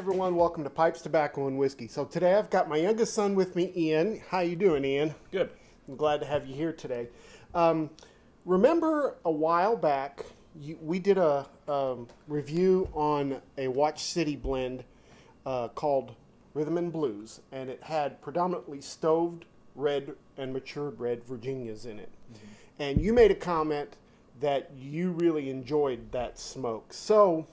everyone, welcome to Pipes, Tobacco, and Whiskey. So today I've got my youngest son with me, Ian. How you doing, Ian? Good. I'm glad to have you here today. Remember a while back, we did a review on a Watch City blend called Rhythm and Blues, and it had predominantly stoved red and matured red Virginias in it. Mm-hmm. And you made a comment that you really enjoyed that smoke. So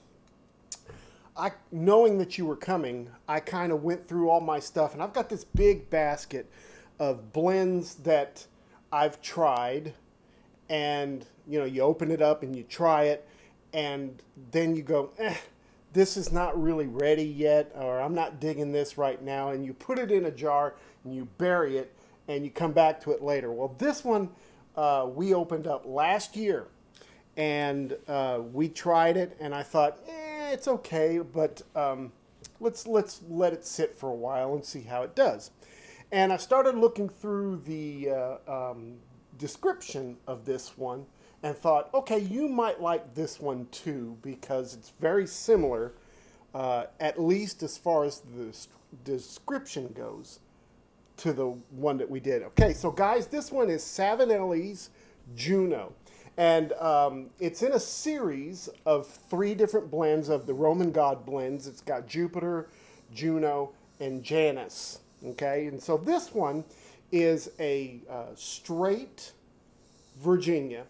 knowing that you were coming, I kind of went through all my stuff, and I've got this big basket of blends that I've tried, and you open it up and you try it, and then you go, this is not really ready yet, or I'm not digging this right now, and you put it in a jar and you bury it, and you come back to it later. Well, this one we opened up last year, and we tried it, and I thought, it's okay, but let's let it sit for a while and see how it does. And I started looking through the description of this one and thought, okay, you might like this one too, because it's very similar, at least as far as the description goes, to the one that we did. Okay, so guys, this one is Savinelli's Juno. And it's in a series of 3 different blends of the Roman god blends. It's got Jupiter, Juno, and Janus. Okay, and so this one is a straight Virginia.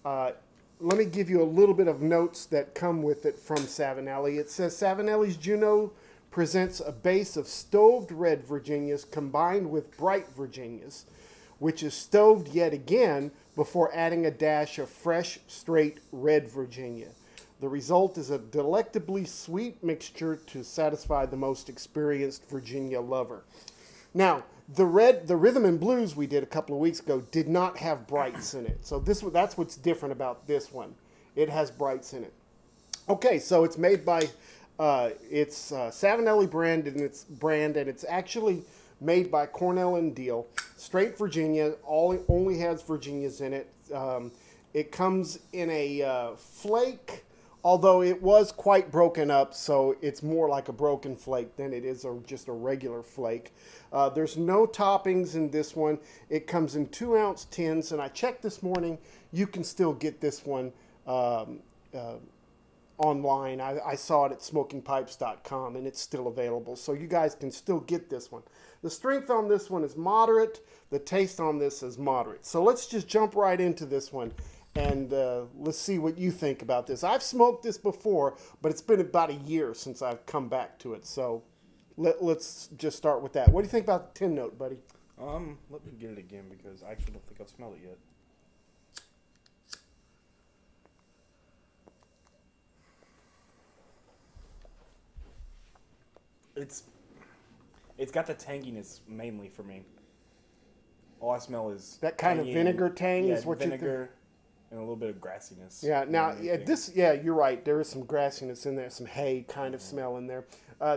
Let me give you a little bit of notes that come with it from Savinelli. It says Savinelli's Juno presents a base of stoved red Virginias combined with bright Virginias, which is stoved yet again before adding a dash of fresh, straight red Virginia. The result is a delectably sweet mixture to satisfy the most experienced Virginia lover. Now, the Rhythm and Blues we did a couple of weeks ago did not have brights in it. So that's what's different about this one. It has brights in it. Okay, so it's made by it's Savinelli brand, and it's actually made by Cornell and Deal. Straight Virginia, only has Virginias in it. It comes in a flake, although it was quite broken up, so it's more like a broken flake than it is just a regular flake. There's no toppings in this one. It comes in 2-ounce tins, and I checked this morning. You can still get this one online. I saw it at smokingpipes.com, and it's still available, so you guys can still get this one. The strength on this one is moderate. The taste on this is moderate. So let's just jump right into this one, and let's see what you think about this. I've smoked this before, but it's been about a year since I've come back to it, so let's just start with that. What do you think about the tin note, buddy? Let me get it again, because I actually don't think I've smelled it yet. It's got the tanginess mainly for me. All I smell is that kind of vinegar tang is what vinegar, you think? and a little bit of grassiness. Yeah. Now, you're right. There is some grassiness in there, some hay kind of smell in there.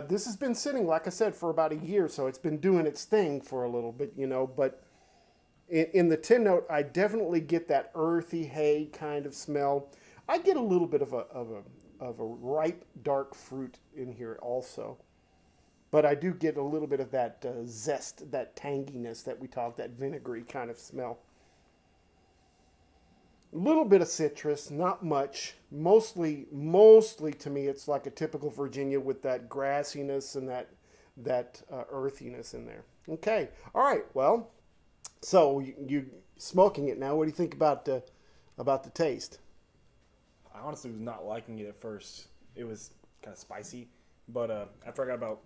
This has been sitting, like I said, for about a year, so it's been doing its thing for a little bit, But in the tin note, I definitely get that earthy hay kind of smell. I get a little bit of a ripe dark fruit in here also. But I do get a little bit of that zest, that tanginess that we talked, that vinegary kind of smell. A little bit of citrus, not much. Mostly to me, it's like a typical Virginia with that grassiness and that earthiness in there. Okay, all right. Well, so you smoking it now. What do you think about the taste? I honestly was not liking it at first. It was kind of spicy, but after I got about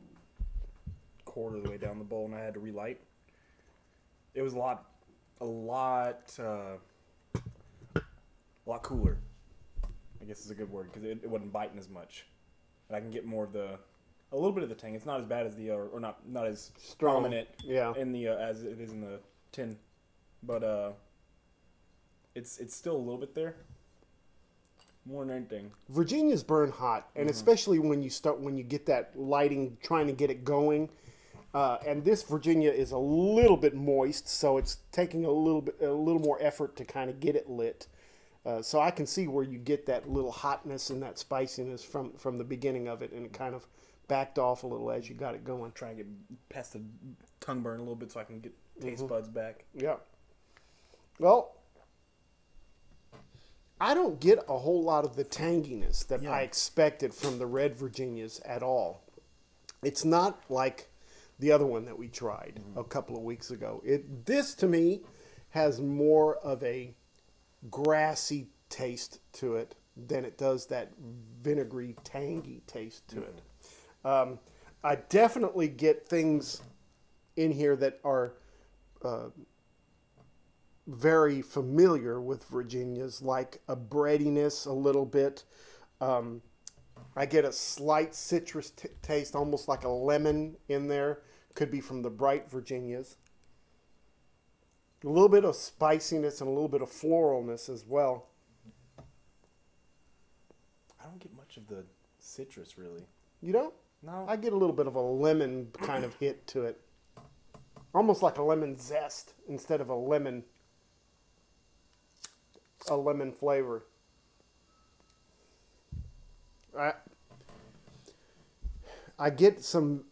quarter of the way down the bowl and I had to relight, it was a lot cooler, I guess is a good word, because it wasn't biting as much, and I can get more of a little bit of the tang. It's not as bad as the or not as strong, prominent in the as it is in the tin, but it's still a little bit there, more than anything. Virginias burn hot, and especially when you get that lighting, trying to get it going. And this Virginia is a little bit moist, so it's taking a little more effort to kind of get it lit. So I can see where you get that little hotness and that spiciness from the beginning of it, and it kind of backed off a little as you got it going. Try and get past the tongue burn a little bit so I can get taste buds back. Yeah. Well, I don't get a whole lot of the tanginess that I expected from the Red Virginias at all. It's not like the other one that we tried a couple of weeks ago. This, to me, has more of a grassy taste to it than it does that vinegary, tangy taste to it. I definitely get things in here that are very familiar with Virginias, like a breadiness a little bit. I get a slight citrus taste, almost like a lemon in there. Could be from the bright Virginias. A little bit of spiciness and a little bit of floralness as well. I don't get much of the citrus, really. You don't? No. I get a little bit of a lemon kind of hit to it. Almost like a lemon zest instead of a lemon flavor. I get some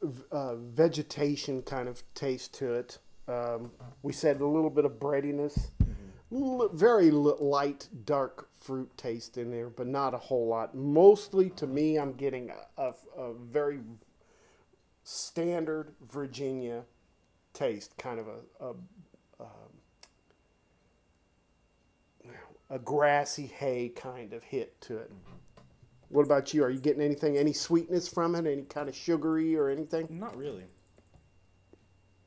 vegetation kind of taste to it. We said a little bit of breadiness. Very light, dark fruit taste in there, but not a whole lot. Mostly, to me, I'm getting a very standard Virginia taste, kind of a grassy hay kind of hit to it. What about you? Are you getting any sweetness from it? Any kind of sugary or anything? Not really.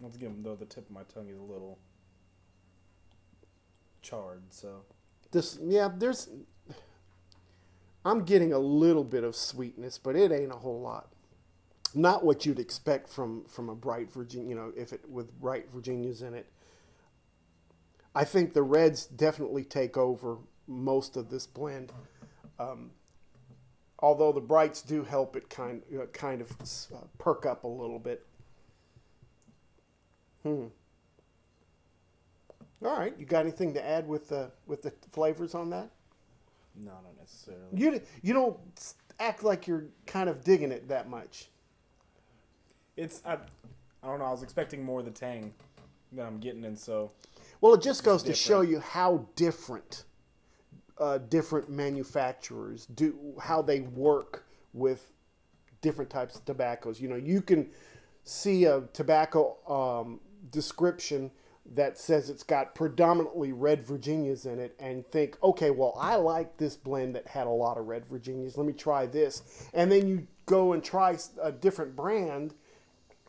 Once again, though, the tip of my tongue is a little charred, so. I'm getting a little bit of sweetness, but it ain't a whole lot. Not what you'd expect from a bright Virginia, with bright Virginias in it. I think the reds definitely take over most of this blend. Although the brights do help it kind of perk up a little bit. All right, you got anything to add with the flavors on that? No, not necessarily. You don't act like you're kind of digging it that much. I don't know. I was expecting more of the tang than I'm getting, and so. Well, it just goes to show you how different manufacturers do, how they work with different types of tobaccos. You can see a tobacco description that says it's got predominantly red Virginias in it and think, okay, well, I like this blend that had a lot of red Virginias. Let me try this. And then you go and try a different brand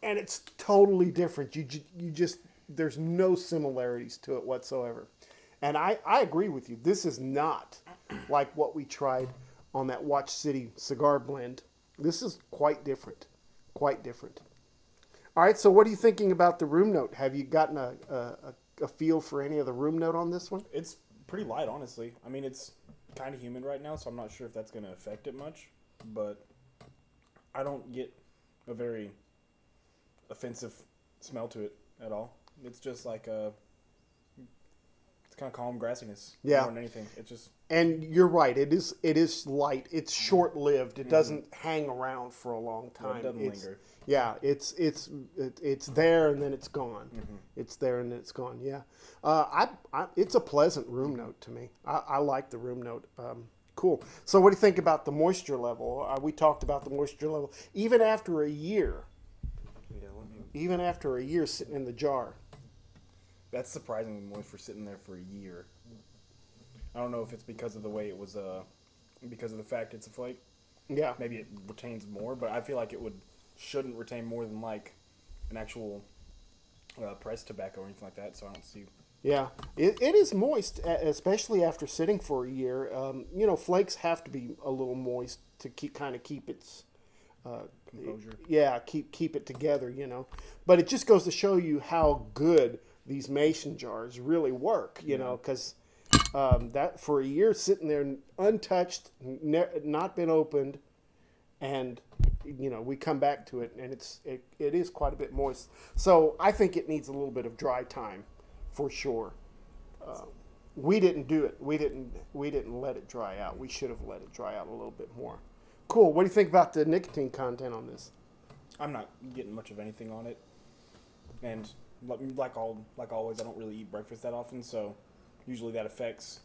and it's totally different. You just, there's no similarities to it whatsoever. And I agree with you. This is not like what we tried on that Watch City cigar blend. This is quite different. Quite different. All right, so what are you thinking about the room note? Have you gotten a feel for any of the room note on this one? It's pretty light, honestly. I mean, it's kind of humid right now, so I'm not sure if that's going to affect it much. But I don't get a very offensive smell to it at all. It's just like it's kind of calm grassiness more than anything. It's just. And you're right. It is light. It's short lived. It doesn't hang around for a long time. It doesn't linger. Yeah, it's there and then it's gone. It's there and then it's gone. Yeah, it's a pleasant room note to me. I like the room note. Cool. So what do you think about the moisture level? We talked about the moisture level even after a year. Yeah, even after a year sitting in the jar. That's surprisingly moist for sitting there for a year. I don't know if it's because of the way it was, because of the fact it's a flake. Yeah. Maybe it retains more, but I feel like shouldn't retain more than like an actual pressed tobacco or anything like that. So I don't see. Yeah, it is moist, especially after sitting for a year. Flakes have to be a little moist to keep its composure. Yeah, keep it together. But it just goes to show you how good these mason jars really work. Because that for a year sitting there untouched, not been opened, and we come back to it and it is quite a bit moist. So I think it needs a little bit of dry time, for sure. We didn't do it. We didn't let it dry out. We should have let it dry out a little bit more. Cool. What do you think about the nicotine content on this? I'm not getting much of anything on it, and like always, I don't really eat breakfast that often, so usually that affects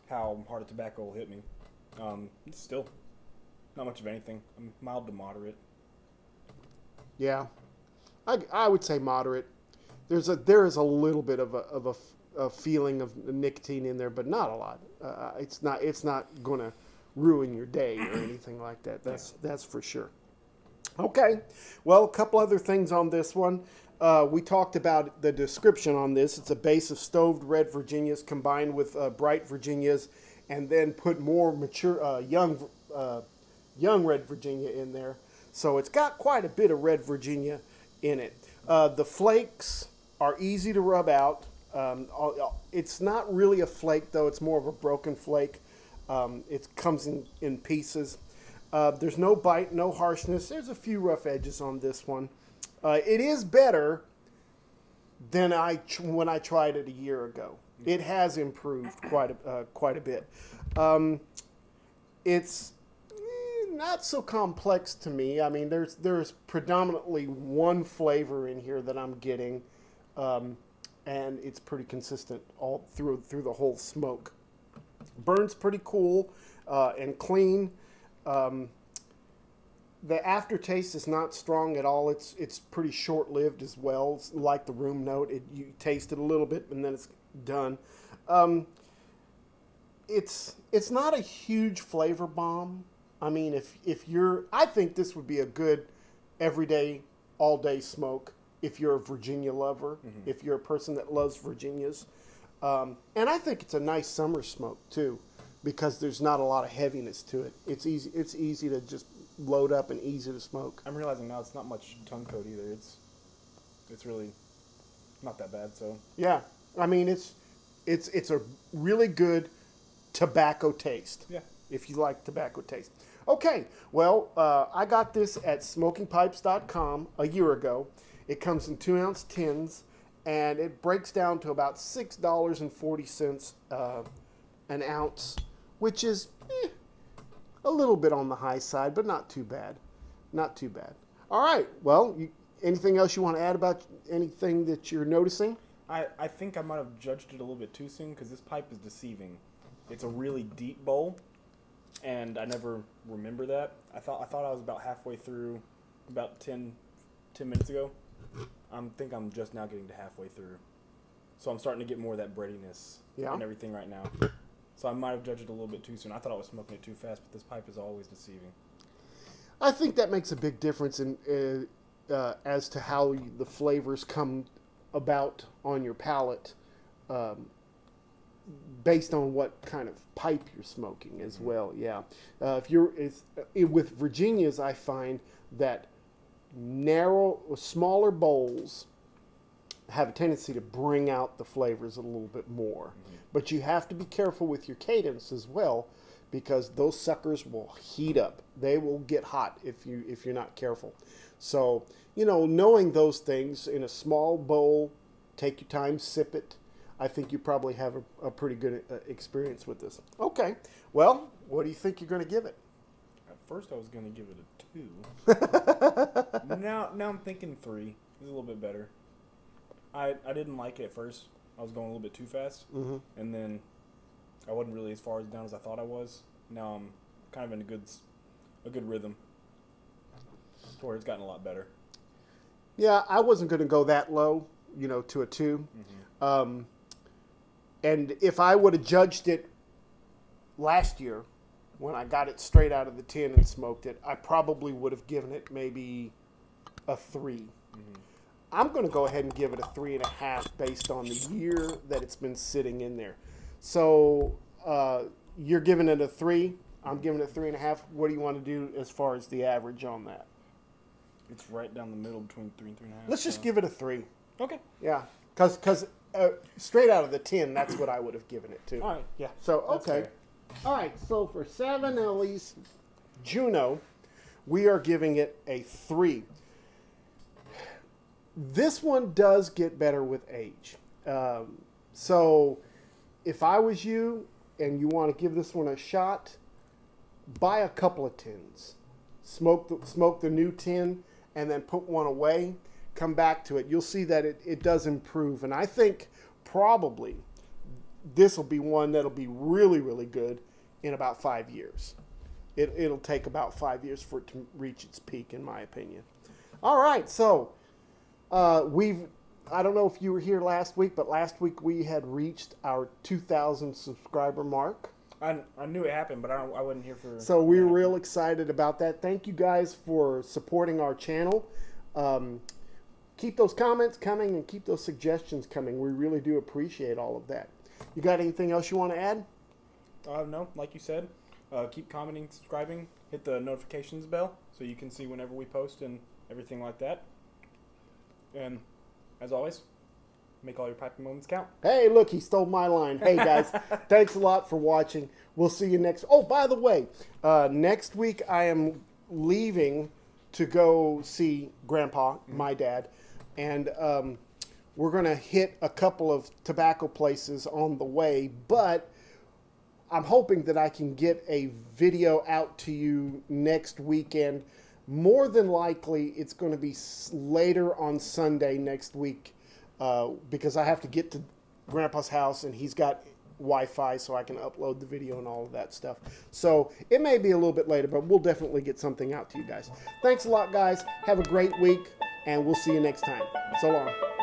how hard a tobacco will hit me. It's still not much of anything. I'm mild to moderate. Yeah, I would say moderate. There is a little bit of a feeling of nicotine in there, but not a lot. It's not going to ruin your day or anything like that. That's for sure. Okay, well, a couple other things on this one. We talked about the description on this. It's a base of stoved red Virginias combined with bright Virginias, and then put more mature young red Virginia in there. So it's got quite a bit of red Virginia in it. The flakes are easy to rub out. It's not really a flake, though. It's more of a broken flake. It comes in pieces. There's no bite, no harshness. There's a few rough edges on this one. It is better than when I tried it a year ago. It has improved quite a bit. It's not so complex to me. I mean, there's predominantly one flavor in here that I'm getting, and it's pretty consistent all through the whole smoke. Burns pretty cool and clean. The aftertaste is not strong at all. It's pretty short-lived as well. It's like the room note. You taste it a little bit and then it's done. It's not a huge flavor bomb. I mean, I think this would be a good everyday, all-day smoke if you're a Virginia lover, if you're a person that loves Virginias. And I think it's a nice summer smoke too, because there's not a lot of heaviness to it. It's easy to just load up and easy to smoke. I'm realizing now it's not much tongue coat either. It's really not that bad. So yeah, I mean it's a really good tobacco taste. Yeah. If you like tobacco taste. Okay, well, I got this at smokingpipes.com a year ago. It comes in 2-ounce tins, and it breaks down to about $6.40 an ounce, which is a little bit on the high side, but not too bad. Not too bad. All right, well, anything else you want to add about anything that you're noticing? I think I might have judged it a little bit too soon because this pipe is deceiving. It's a really deep bowl, and I never remember that. I thought I was about halfway through about 10 minutes ago. I think I'm just now getting to halfway through. So I'm starting to get more of that breadiness and everything right now. So I might have judged it a little bit too soon. I thought I was smoking it too fast, but this pipe is always deceiving. I think that makes a big difference in as to how the flavors come about on your palate, based on what kind of pipe you're smoking as well. Yeah, with Virginias, I find that smaller bowls have a tendency to bring out the flavors a little bit more. But you have to be careful with your cadence as well, because those suckers will heat up. They will get hot if you're not careful. So, knowing those things in a small bowl, take your time, sip it. I think you probably have a pretty good experience with this. Okay, well, what do you think you're going to give it? At first I was going to give it a 2. Now I'm thinking 3. It's a little bit better. I didn't like it at first. I was going a little bit too fast. And then I wasn't really as far down as I thought I was. Now I'm kind of in a good rhythm to where it's gotten a lot better. Yeah, I wasn't going to go that low, to a 2. And if I would have judged it last year when I got it straight out of the tin and smoked it, I probably would have given it maybe a 3. I'm going to go ahead and give it a 3.5 based on the year that it's been sitting in there. So you're giving it a 3. I'm giving it 3.5. What do you want to do as far as the average on that? It's right down the middle between 3 and 3.5. Let's just give it a 3. Okay. Yeah, because straight out of the tin, that's what I would have given it to. All right. Yeah. So, okay. Fair. All right, so for Savinelli's Juno, we are giving it a 3. This one does get better with age. So if I was you and you want to give this one a shot, buy a couple of tins. Smoke the new tin and then put one away, come back to it, you'll see that it does improve. And I think probably this will be one that'll be really, really good in about 5 years. It'll take about 5 years for it to reach its peak, in my opinion. All right, so I don't know if you were here last week, but last week we had reached our 2,000 subscriber mark. I knew it happened, but I wasn't here for. So we were real excited about that. Thank you guys for supporting our channel. Keep those comments coming and keep those suggestions coming. We really do appreciate all of that. You got anything else you want to add? No, like you said, keep commenting, subscribing, hit the notifications bell so you can see whenever we post and everything like that. And as always, make all your piping moments count. Hey, look, he stole my line. Hey, guys, thanks a lot for watching. We'll see you next. Oh, by the way, next week I am leaving to go see Grandpa, my dad, and we're going to hit a couple of tobacco places on the way, but I'm hoping that I can get a video out to you next weekend. More than likely, it's going to be later on Sunday next week because I have to get to Grandpa's house and he's got Wi-Fi so I can upload the video and all of that stuff. So it may be a little bit later, but we'll definitely get something out to you guys. Thanks a lot, guys. Have a great week, and we'll see you next time. So long.